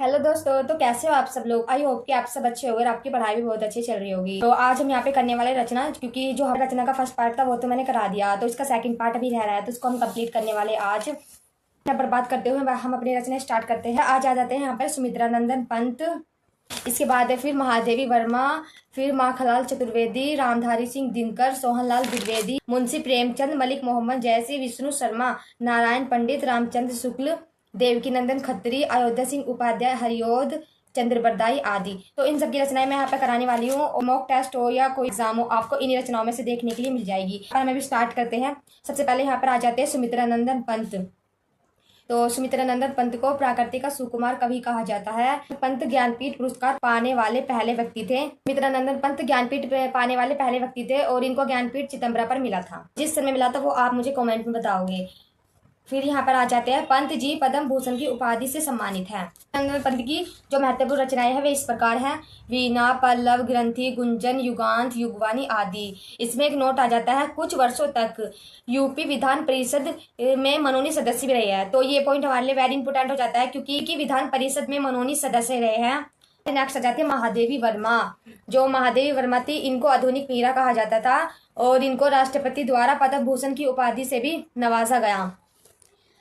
Hello दोस्तों, तो कैसे हो आप सब लोग। आई होप कि आप सब अच्छे होंगे और आपकी पढ़ाई भी बहुत अच्छी चल रही होगी। तो आज हम यहाँ पे करने वाले रचना, क्योंकि जो रचना का फर्स्ट पार्ट था वो तो मैंने करा दिया, तो इसका सेकंड पार्ट अभी रह रहा है, तो इसको हम कंप्लीट करने वाले आज। बर्बाद करते हुए हम अपनी रचना स्टार्ट करते हैं। आज आ जाते हैं यहाँ पर सुमित्रा नंदन पंत, इसके बाद है फिर महादेवी वर्मा, फिर माखनलाल चतुर्वेदी, रामधारी सिंह दिनकर, सोहनलाल द्विवेदी, मुंशी प्रेमचंद, मलिक मोहम्मद जैसी, विष्णु शर्मा, नारायण पंडित, रामचंद्र शुक्ल, देवकी नंदन खत्री, अयोध्या सिंह उपाध्याय, हरिओद चंद्र बरदाई आदि। तो इन सबकी रचनाएं मैं यहाँ पे कराने वाली हूँ। मॉक टेस्ट हो या कोई एग्जाम हो, आपको इन रचनाओं में से देखने के लिए मिल जाएगी। पर हमें भी स्टार्ट करते हैं। सबसे पहले यहाँ पर आ जाते हैं सुमित्रा नंदन पंत। तो सुमित्रा नंदन पंत को प्राकृतिक का सुकुमार कवि कहा जाता है। पंत ज्ञानपीठ पुरस्कार पाने वाले पहले व्यक्ति थे। सुमित्रा नंदन पंत ज्ञानपीठ पाने वाले पहले व्यक्ति थे और इनको ज्ञानपीठ चितंबरा पर मिला था। जिस समय मिला था वो आप मुझे कमेंट में बताओगे। फिर यहाँ पर आ जाते हैं, पंत जी पद्म भूषण की उपाधि से सम्मानित है। पंत की जो महत्वपूर्ण रचनाएं हैं वे इस प्रकार हैं: वीणा, पल्लव, ग्रंथि, गुंजन, युगांत, युगवाणी आदि। इसमें एक नोट आ जाता है, कुछ वर्षों तक यूपी विधान परिषद में मनोनीत सदस्य भी रहे हैं। तो ये पॉइंट हमारे लिए वेरी इंपोर्टेंट हो जाता है, क्योंकि विधान परिषद में मनोनीत सदस्य रहे हैं। नेक्स्ट आ जाती है महादेवी वर्मा। जो महादेवी वर्मा थी, इनको आधुनिक मीरा कहा जाता था और इनको राष्ट्रपति द्वारा पद्म भूषण की उपाधि से भी नवाजा गया।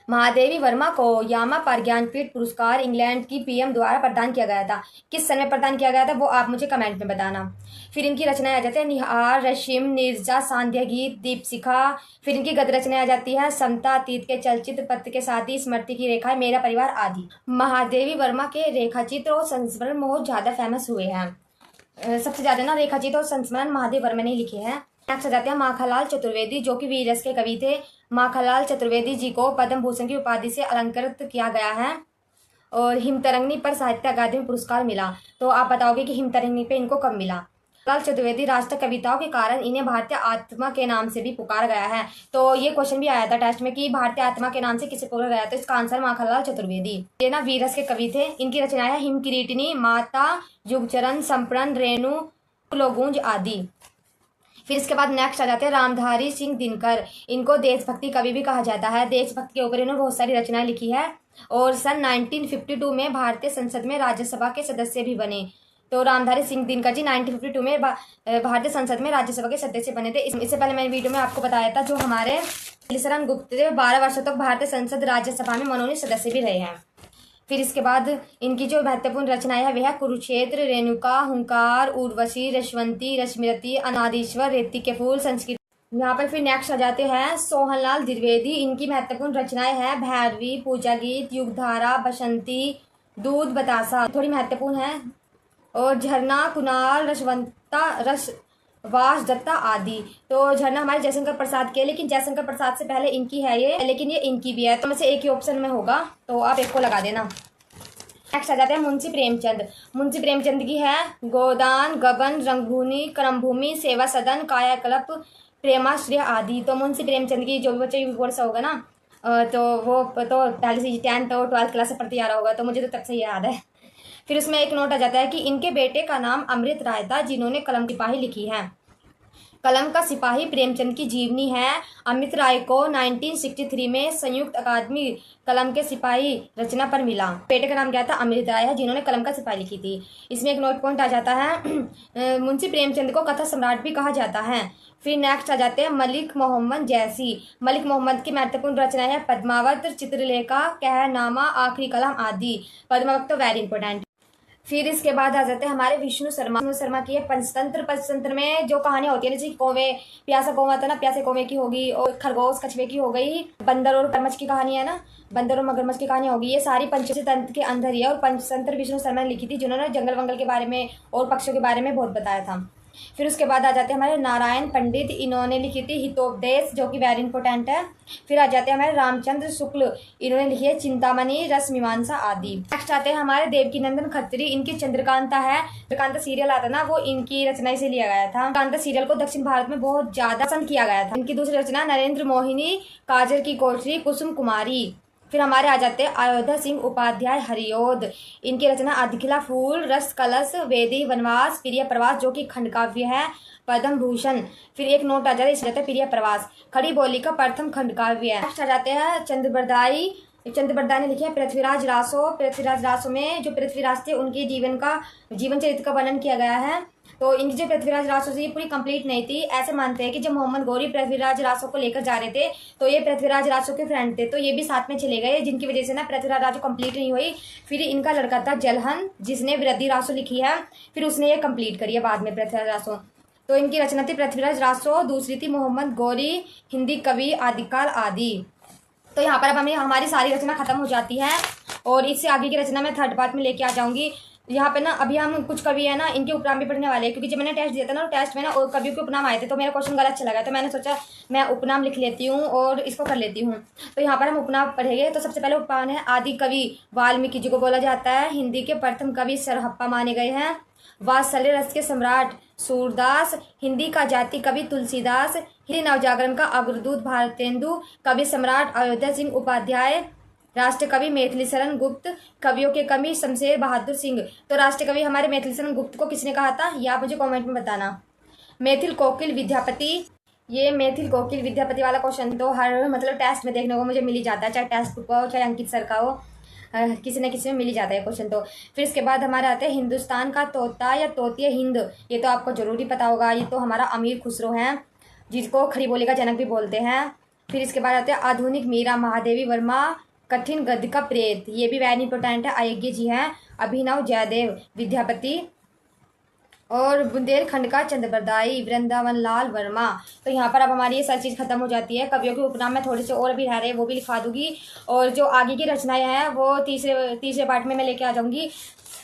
महादेवी वर्मा को यामा पर ज्ञानपीठ पुरस्कार इंग्लैंड की पीएम द्वारा प्रदान किया गया था। किस सन में प्रदान किया गया था वो आप मुझे कमेंट में बताना। फिर इनकी रचनाएं आ जाती है, निहार, रशिम, नीरजा, सांध्य गीत, दीपशिखा। फिर इनकी गद्य रचनाएं आ जाती है, समता, अतीत के चलचित्र, पत्र के साथी, स्मृति की रेखा, मेरा परिवार आदि। महादेवी वर्मा के रेखाचित्र और संस्मरण बहुत ज्यादा फेमस हुए हैं। सबसे ज्यादा ना रेखाचित्र और संस्मरण महादेवी वर्मा ने लिखे हैं। नेक्स्ट आ जाते हैं माखनलाल चतुर्वेदी, जो कि वीर रस के कवि थे। माखनलाल चतुर्वेदी जी को पद्म भूषण की उपाधि से अलंकृत किया गया है और हिमतरंगिणी पर साहित्य अकादमी पुरस्कार मिला। तो आप बताओगे कि हिमतरंगिणी पे इनको कब मिला। माखनलाल चतुर्वेदी राष्ट्र कविताओं के कारण इन्हें भारतीय आत्मा के नाम से भी पुकारा गया है। तो ये क्वेश्चन भी आया था टेस्ट में कि भारतीय आत्मा के नाम से किसे पुकारा गया, तो इसका आंसर माखनलाल चतुर्वेदी। ये ना वीर रस के कवि थे। इनकी रचनाएं है हिम किरीटिनी, माता, युगचरण, संप्रण, रेणु, लोगूंज आदि। फिर इसके बाद नेक्स्ट आ जाते हैं रामधारी सिंह दिनकर। इनको देशभक्ति कवि भी कहा जाता है। देशभक्ति के ऊपर इन्होंने बहुत सारी रचनाएं लिखी है और सन 1952 में भारतीय संसद में राज्यसभा के सदस्य भी बने। तो रामधारी सिंह दिनकर जी 1952 में भारतीय संसद में राज्यसभा के सदस्य बने थे। इससे पहले मैंने वीडियो में आपको बताया था, जो हमारे शरण गुप्त 12 वर्षों तक भारतीय संसद राज्यसभा में मनोनीत सदस्य भी रहे हैं। फिर इसके बाद इनकी जो महत्वपूर्ण रचनाएं है वे है कुरुक्षेत्र, रेणुका, हुंकार, उर्वशी, रश्वंती, रश्मिरती, अनादीश्वर, रेती के फूल, संस्कृत। यहाँ पर फिर नेक्स्ट आ जाते हैं सोहनलाल द्विवेदी। इनकी महत्वपूर्ण रचनाएं हैं भैरवी, पूजा गीत, युगधारा, बसंती, दूध बतासा, थोड़ी महत्वपूर्ण है, और झरना, कुणाल, रसवंता, रस वास दत्ता आदि। तो झरना हमारे जयशंकर प्रसाद के, लेकिन जयशंकर प्रसाद से पहले इनकी है ये, लेकिन ये इनकी भी है। तो में से एक ही ऑप्शन में होगा, तो आप एक को लगा देना। नेक्स्ट आ जाते हैं मुंशी प्रेमचंद। मुंशी प्रेमचंद की है गोदान, गबन, रंगभूमि, क्रमभूमि, सेवा सदन, कायाकल्प, प्रेमाश्रय आदि। तो मुंशी प्रेमचंद की जो भी बच्चे बोर्ड से होगा ना, तो वो तो पहले से 10th और 12th क्लास से पढ़ते आ रहा होगा, तो मुझे तो तब से याद है। फिर उसमें एक नोट आ जाता है कि इनके बेटे का नाम अमृत राय था, जिन्होंने कलम सिपाही लिखी है। कलम का सिपाही प्रेमचंद की जीवनी है। अमृत राय को 1963 में संयुक्त अकादमी कलम के सिपाही रचना पर मिला। बेटे का नाम क्या था? अमृत राय है, जिन्होंने कलम का सिपाही लिखी थी। इसमें एक नोट पॉइंट आ जाता है, मुंशी प्रेमचंद को कथा सम्राट भी कहा जाता है। फिर नेक्स्ट आ जाते हैं मलिक मोहम्मद जैसी। मलिक मोहम्मद की महत्वपूर्ण रचना है पद्मावत, चित्रलेखा, कहनामा, आखिरी कलम आदि। पद्मावत तो वेरी इंपॉर्टेंट। फिर इसके बाद आ जाते हैं हमारे विष्णु शर्मा। विष्णु शर्मा की है पंचतंत्र। पंचतंत्र में जो कहानियां होती है, जैसे कौवे, प्यासा कौवा था ना, प्यासे कौवे की होगी, और खरगोश कछुए की हो गई, बंदर और मगरमच्छ की कहानी है ना, बंदर और मगरमच्छ की कहानी होगी। ये सारी पंचतंत्र के अंदर ही है और पंचतंत्र विष्णु शर्मा ने लिखी थी, जिन्होंने जंगल वंगल के बारे में और पक्षियों के बारे में बहुत बताया था। फिर उसके बाद आ जाते हैं हमारे नारायण पंडित। इन्होंने लिखी थी हितोपदेश, जो कि वेरी इंपॉर्टेंट है। फिर आ जाते हैं हमारे रामचंद्र शुक्ल। इन्होंने लिखी है चिंतामणि, रस मीमांसा आदि। नेक्स्ट आते हैं हमारे देवकी नंदन खत्री। इनकी चंद्रकांता है, चंद्रकांता सीरियल आता ना, वो इनकी रचना से लिया गया था। चंद्रकांता सीरियल को दक्षिण भारत में बहुत ज्यादा पसंद किया गया था। इनकी दूसरी रचना नरेंद्र मोहिनी, काजर की कोठरी, कुसुम कुमारी। फिर हमारे आ जाते हैं अयोध्या सिंह उपाध्याय, हरिओद। इनकी रचना अधिखिला फूल, रस कलश, वेदी वनवास, प्रिय प्रवास, जो कि खंड काव्य है, पद्म भूषण। फिर एक नोट आ जाता है, इस प्रिय प्रवास खड़ी बोली का प्रथम खंड काव्य है। नेक्स्ट आ जाते हैं चंद्र बरदाई, चंद्रबरदाई ने लिखी है पृथ्वीराज रासो। पृथ्वीराज रासो में जो पृथ्वीराज थे उनके जीवन चरित्र का वर्णन किया गया है। तो इनकी जो पृथ्वीराज रासो थी पूरी कंप्लीट नहीं थी। ऐसे मानते हैं कि जब मोहम्मद गौरी पृथ्वीराज रासो को लेकर जा रहे थे तो ये पृथ्वीराज रासो के फ्रेंड थे, तो ये भी साथ में चले गए, जिनकी वजह से ना पृथ्वीराज रासो कंप्लीट नहीं हुई। फिर इनका लड़का था जलहन, जिसने वृद्धि रासो लिखी है, फिर उसने ये कंप्लीट करी है बाद में पृथ्वीराज रासो। तो इनकी रचना थी पृथ्वीराज रासो, दूसरी थी मोहम्मद गौरी, हिंदी कवि आदिकाल आदि। तो यहाँ पर अब हमें हमारी सारी रचना खत्म हो जाती है और इससे आगे की रचना मैं थर्ड पार्ट में लेके आ जाऊंगी। यहाँ पे ना अभी हम कुछ कवि है ना इनके उपनाम भी पढ़ने वाले हैं, क्योंकि जब मैंने टेस्ट दिया था ना टेस्ट में ना और कवियों के उपनाम आए थे तो मेरा क्वेश्चन गलत चला गया, तो मैंने सोचा मैं उपनाम लिख लेती हूँ और इसको कर लेती हूँ। तो यहाँ पर हम उपनाम पढ़ेंगे। तो सबसे पहले उपनाम है आदि कवि वाल्मीकि जी को बोला जाता है। हिंदी के प्रथम कवि सरहप्पा माने गए हैं। वात्सल्य रस के सम्राट सूरदास। हिंदी का जाति कवि तुलसीदास। हिंदी नवजागरण का अग्रदूत भारतेंदु। कवि सम्राट अयोध्या सिंह उपाध्याय। राष्ट्र कवि मैथिली शरण गुप्त। कवियों के कवि शमशेर बहादुर सिंह। तो राष्ट्र कवि हमारे मैथिली शरण गुप्त को किसने कहा था, ये आप मुझे कमेंट में बताना। मैथिल कोकिल विद्यापति। ये मैथिल कोकिल विद्यापति वाला क्वेश्चन तो हर मतलब टेस्ट में देखने को मुझे मिल ही जाता है, चाहे टेस्ट बुक का हो चाहे अंकित सर का हो, किसी न किसी में मिल ही जाता है क्वेश्चन। तो फिर इसके बाद हमारे आते हैं हिंदुस्तान का तोता या तोतिया हिंद। ये तो आपको जरूरी पता होगा, ये तो हमारा अमीर खुसरो है, जिसको खड़ी बोली का जनक भी बोलते हैं। फिर इसके बाद आते हैं आधुनिक मीरा महादेवी वर्मा। कठिन गद्य का प्रेत, ये भी वेरी इंपॉर्टेंट है, अयज्ञ जी हैं। अभिनव जयदेव विद्यापति। और बुंदेलखंड का चंद्रबरदाई वृंदावन लाल वर्मा। तो यहाँ पर अब हमारी ये सारी चीज़ खत्म हो जाती है। कवियों के उपनाम में थोड़े से और भी रह रहे हैं, वो भी लिखवा दूंगी। और जो आगे की रचनाएं हैं वो तीसरे पार्ट में मैं लेके आ जाऊंगी।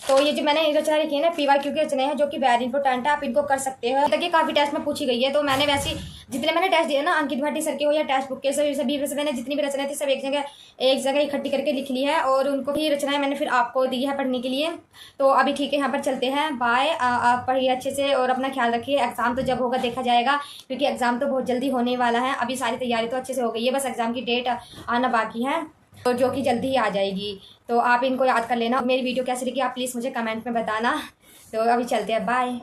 तो ये जो मैंने रचना लिखी है ना PYQ की रचनाएं हैं, जो कि वेरी इंपॉर्टेंट है, आप इनको कर सकते हो। तक ये काफी टेस्ट में पूछी गई है, तो मैंने वैसे जितने मैंने टेस्ट दिए ना अंकित भाटी सर के हो या टेक्स्ट बुक के सभी वैसे मैंने जितनी भी रचनाएं थी सब एक जगह इकट्ठी करके लिख ली है और उनको ही रचनाएं मैंने फिर आपको दी है पढ़ने के लिए। तो अभी ठीक है, यहाँ पर चलते हैं, बाय। आप पढ़िए अच्छे से और अपना ख्याल रखिए। एग्जाम तो जब होगा देखा जाएगा, क्योंकि एग्जाम तो बहुत जल्दी होने वाला है। अभी सारी तैयारी तो अच्छे से हो गई है, बस एग्जाम की डेट आना बाकी है, तो जो कि जल्दी ही आ जाएगी। तो आप इनको याद कर लेना। मेरी वीडियो कैसी लगी आप प्लीज़ मुझे कमेंट में बताना। तो अभी चलते हैं, बाय।